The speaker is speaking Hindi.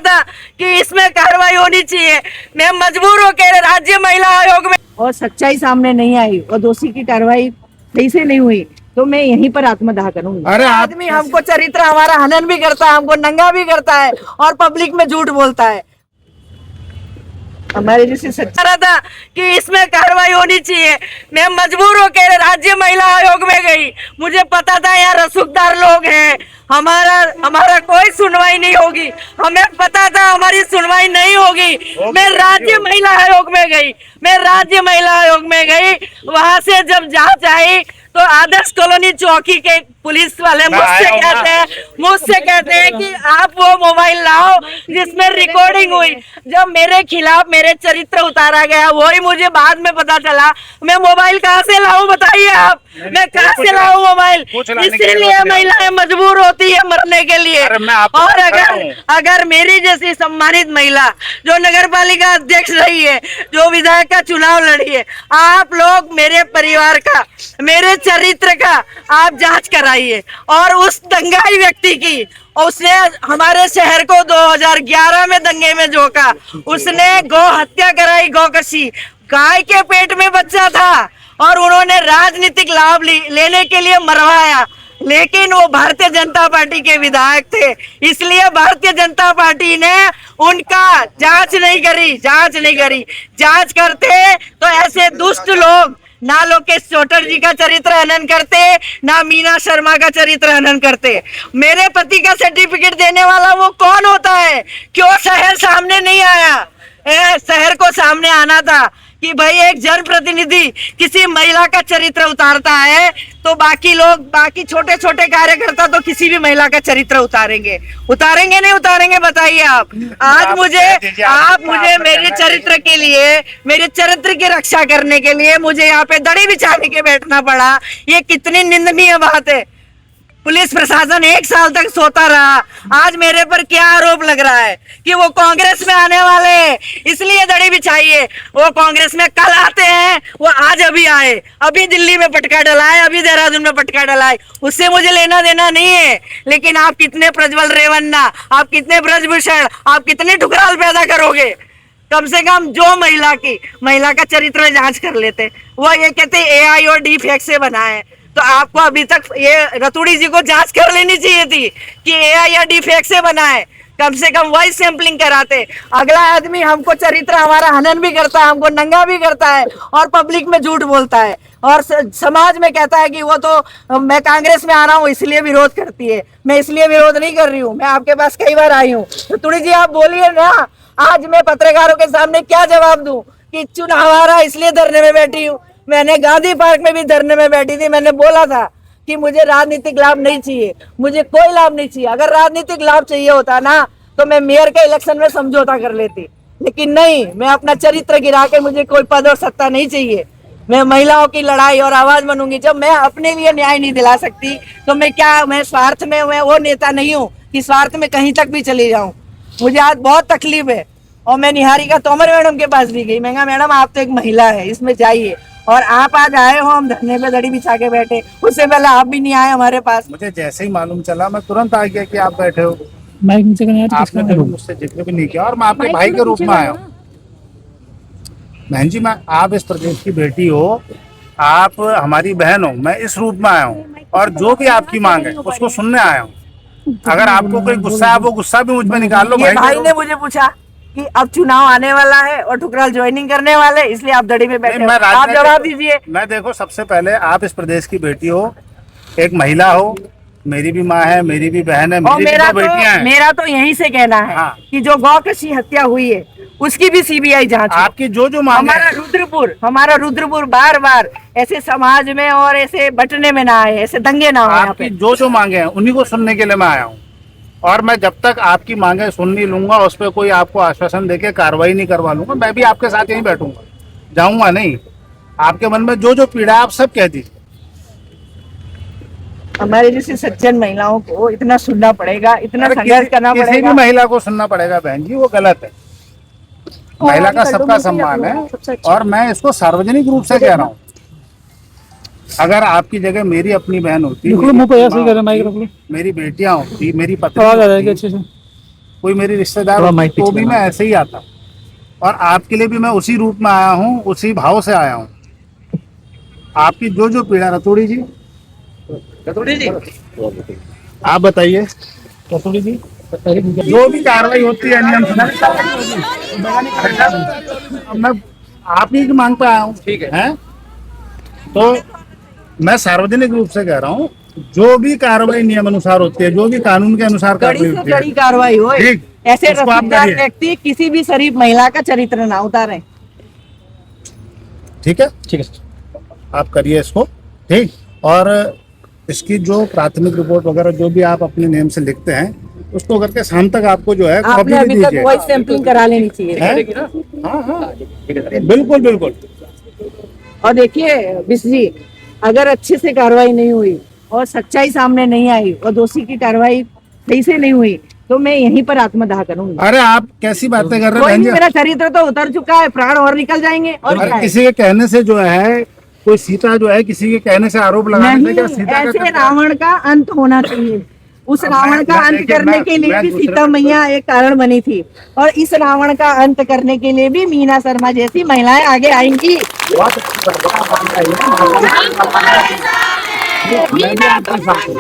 था कि इसमें कार्रवाई होनी चाहिए। मैं मजबूर होकर राज्य महिला आयोग में और सच्चाई सामने नहीं आई और दोषी की कार्रवाई सही से नहीं हुई तो मैं यहीं पर आत्मदाह करूंगी। अरे आदमी हमको चरित्र हमारा हनन भी करता है, हमको नंगा भी करता है और पब्लिक में झूठ बोलता है। हमारे जैसे रहा था कि इसमें कार्रवाई होनी चाहिए। मैं मजबूर होकर राज्य महिला आयोग में गई। मुझे पता था यहाँ रसूखदार लोग हैं, हमारा कोई सुनवाई नहीं होगी। हमें पता था हमारी सुनवाई नहीं होगी। मैं राज्य महिला आयोग में गई। वहां से जब जांच आई तो आदर्श कॉलोनी चौकी के पुलिस वाले मुझसे कहते हैं कि आप वो मोबाइल लाओ जिसमें रिकॉर्डिंग हुई। जब मेरे खिलाफ मेरे चरित्र उतारा गया वही मुझे बाद में पता चला। मैं मोबाइल कहाँ से लाऊं बताइए आप, मैं कहाँ से लाऊं मोबाइल? इसीलिए महिलाएं मजबूर होती है मरने के लिए। और अगर मेरी जैसी सम्मानित महिला जो नगर पालिका अध्यक्ष रही है, जो विधायक का चुनाव लड़ी है, आप लोग मेरे परिवार का, मेरे चरित्र का आप जांच कराइए। और उस दंगाई व्यक्ति की, उसने हमारे शहर को 2011 में दंगे में झोंका, उसने गौ हत्या कराई, गौकशी, गाय के पेट में बच्चा था और उन्होंने राजनीतिक लाभ लेने के लिए मरवाया। लेकिन वो भारतीय जनता पार्टी के विधायक थे, इसलिए भारतीय जनता पार्टी ने उनका जांच नहीं करी। जांच करते तो ऐसे दुष्ट लोग ना लोकेश चौटर जी का चरित्र हनन करते, ना मीना शर्मा का चरित्र हनन करते। मेरे पति का सर्टिफिकेट देने वाला वो कौन होता है? क्यों शहर सामने नहीं आया? शहर को सामने आना था कि भाई एक जनप्रतिनिधि किसी महिला का चरित्र उतारता है तो बाकी छोटे छोटे कार्यकर्ता तो किसी भी महिला का चरित्र उतारेंगे नहीं उतारेंगे बताइए आप। आज मुझे मेरे चरित्र के लिए, मेरे चरित्र की रक्षा करने के लिए मुझे यहाँ पे दड़ी बिछाने के बैठना पड़ा। ये कितनी निंदनीय बात है। पुलिस प्रशासन 1 साल तक सोता रहा। आज मेरे पर क्या आरोप लग रहा है कि वो कांग्रेस में आने वाले हैं इसलिए दड़ी बिछाइए। वो कांग्रेस में कल आते हैं, वो आज अभी आए, अभी दिल्ली में पटका डलाए, अभी देहरादून में पटका डलाए, उससे मुझे लेना देना नहीं है। लेकिन आप कितने प्रज्वल रेवन्ना, आप कितने ब्रजभूषण, आप कितने ठुकराल पैदा करोगे? कम से कम जो महिला का चरित्र जांच कर लेते। वो ये कहते AI और डीफेक्ट से बना है, तो आपको अभी तक ये रतुड़ी जी को जांच कर लेनी चाहिए थी कि AI या डीफेक्ट से बना है। कम से कम वही सैंपलिंग कराते। अगला आदमी हमको चरित्र हमारा हनन भी करता है, हमको नंगा भी करता है और पब्लिक में झूठ बोलता है और समाज में कहता है कि वो तो मैं कांग्रेस में आ रहा हूँ इसलिए विरोध करती है। मैं इसलिए विरोध नहीं कर रही हूँ, मैं आपके पास कई बार आई हूँ। रतुड़ी जी आप बोलिए ना, आज मैं पत्रकारों के सामने क्या जवाब दूं कि चुनाव आ रहा इसलिए धरने में बैठी हूँ। मैंने गांधी पार्क में भी धरने में बैठी थी। मैंने बोला था कि मुझे राजनीतिक लाभ नहीं चाहिए, मुझे कोई लाभ नहीं चाहिए। अगर राजनीतिक लाभ चाहिए होता ना तो मैं मेयर के इलेक्शन में समझौता कर लेती, लेकिन नहीं, मैं अपना चरित्र गिरा के मुझे कोई पद और सत्ता नहीं चाहिए। मैं महिलाओं की लड़ाई और आवाज बनूंगी। जब मैं अपने लिए न्याय नहीं दिला सकती तो मैं स्वार्थ में, मैं वो नेता नहीं हूँ कि स्वार्थ में कहीं तक भी चली जाऊँ। मुझे आज बहुत तकलीफ है और मैं निहारिका तोमर मैडम के पास भी गई। मैं कहा मैडम आप तो एक महिला है, इसमें जाइए। और आप आज आए हो, हम धरने पे दड़ी बिछा के बैठे, उससे पहले आप भी नहीं आए हमारे पास। मुझे जैसे ही मालूम चला मैं तुरंत आ गया कि आप बैठे हो। माइक नीचे करना, आपने तो मुझसे जिक्र भी नहीं किया और मैं आपके भाई के रूप में आया हूँ। बहन जी, आप इस प्रदेश की बेटी हो, आप हमारी बहन हो, मैं इस रूप में आया हूँ और जो भी आपकी मांग है उसको सुनने आया हूँ। अगर आपको कोई गुस्सा है वो गुस्सा भी मुझ में निकाल लो। भाई ने मुझे पूछा कि अब चुनाव आने वाला है और ठुकराल ज्वाइनिंग करने वाले, इसलिए आप दड़ी में बैठे हो। आप जवाब दीजिए। मैं देखो, सबसे पहले आप इस प्रदेश की बेटी हो, एक महिला हो, मेरी भी माँ है, मेरी भी बहन है, मेरी भी दो बेटियां हैं। मेरा तो यहीं से कहना है कि जो गौकशी हत्या हुई है उसकी भी CBI जांच। आपकी जो मांग है। हमारा रुद्रपुर बार बार ऐसे समाज में और ऐसे बटने में ना आए, ऐसे दंगे ना हो। आपकी जो मांगे हैं उन्हीं को सुनने के लिए मैं आया हूँ और मैं जब तक आपकी मांगे सुन नहीं लूंगा, उस पर कोई आपको आश्वासन देके कार्रवाई नहीं करवा लूंगा, मैं भी आपके साथ यहीं बैठूंगा, जाऊंगा नहीं। आपके मन में जो पीड़ा है आप सब कह दीजिए। हमारे जैसे सज्जन महिलाओं को इतना सुनना पड़ेगा, इतना संघर्ष करना पड़ेगा। किसी भी महिला को सुनना पड़ेगा बहन जी, वो गलत है। महिला का सबका सम्मान है और मैं इसको सार्वजनिक रूप से कह रहा हूँ। अगर आपकी जगह मेरी अपनी बहन होती, मेरी बेटियां होती, मेरी पत्नी, कोई मेरी रिश्तेदार थोड़ा होती माइक तो पीछे भी मैं ऐसे ही आता, और आपके लिए भी मैं उसी रूप में आया हूँ, उसी भाव से आया हूँ। आपकी जो जो पीड़ा, रतोड़ी जी आप बताइए, रतोड़ी जी जो भी कार्रवाई होती है नियम से, अब मैं आप ही की मांग पे आया हूँ, ठीक है? तो मैं सार्वजनिक रूप से कह रहा हूँ, जो भी कार्रवाई नियम अनुसार होती है, जो भी कानून के अनुसार कड़ी कार्रवाई से होती कड़ी है, कार्रवाई हो, ठीक, ऐसे उसको आप रसूखदार करिए। व्यक्ति किसी भी शरीफ महिला का चरित्र ना उतारे। ठीक है, ठीक है सर। आप करिए इसको, ठीक। और इसकी जो प्राथमिक रिपोर्ट वगैरह जो भी आप अपने नेम से लिखते हैं, उसको करके शाम तक आपको जो है कॉपी आपने भी अभी तक दीजिए। वॉइस सैंपलिंग करा लेनी चाहिए। हैं? हाँ हाँ बिल्कुल बिल्कुल। और देखिए बिश जी, अगर अच्छे से कार्रवाई नहीं हुई और सच्चाई सामने नहीं आई और दोषी की कार्रवाई सही से नहीं हुई तो मैं यहीं पर आत्मदाह करूंगी। अरे आप कैसी बातें कर रहे हैं कोई बहन नहीं, जी? मेरा चरित्र तो उतर चुका है, प्राण और निकल जाएंगे और क्या अरे है? किसी के कहने से जो है, कोई सीता जो है किसी के कहने से आरोप लगाने से क्या नहीं, सीता का ऐसे कत्ल? रावण का अंत होना चाहिए। उस अब रावण का मैं अंत देखिए, करने के लिए मैं भी दूसरे सीता मैया एक कारण बनी थी, और इस रावण का अंत करने के लिए भी मीना शर्मा जैसी महिलाएं आगे आएंगी। बहुत अच्छी बात है। मैं भी आपके साथ हूँ।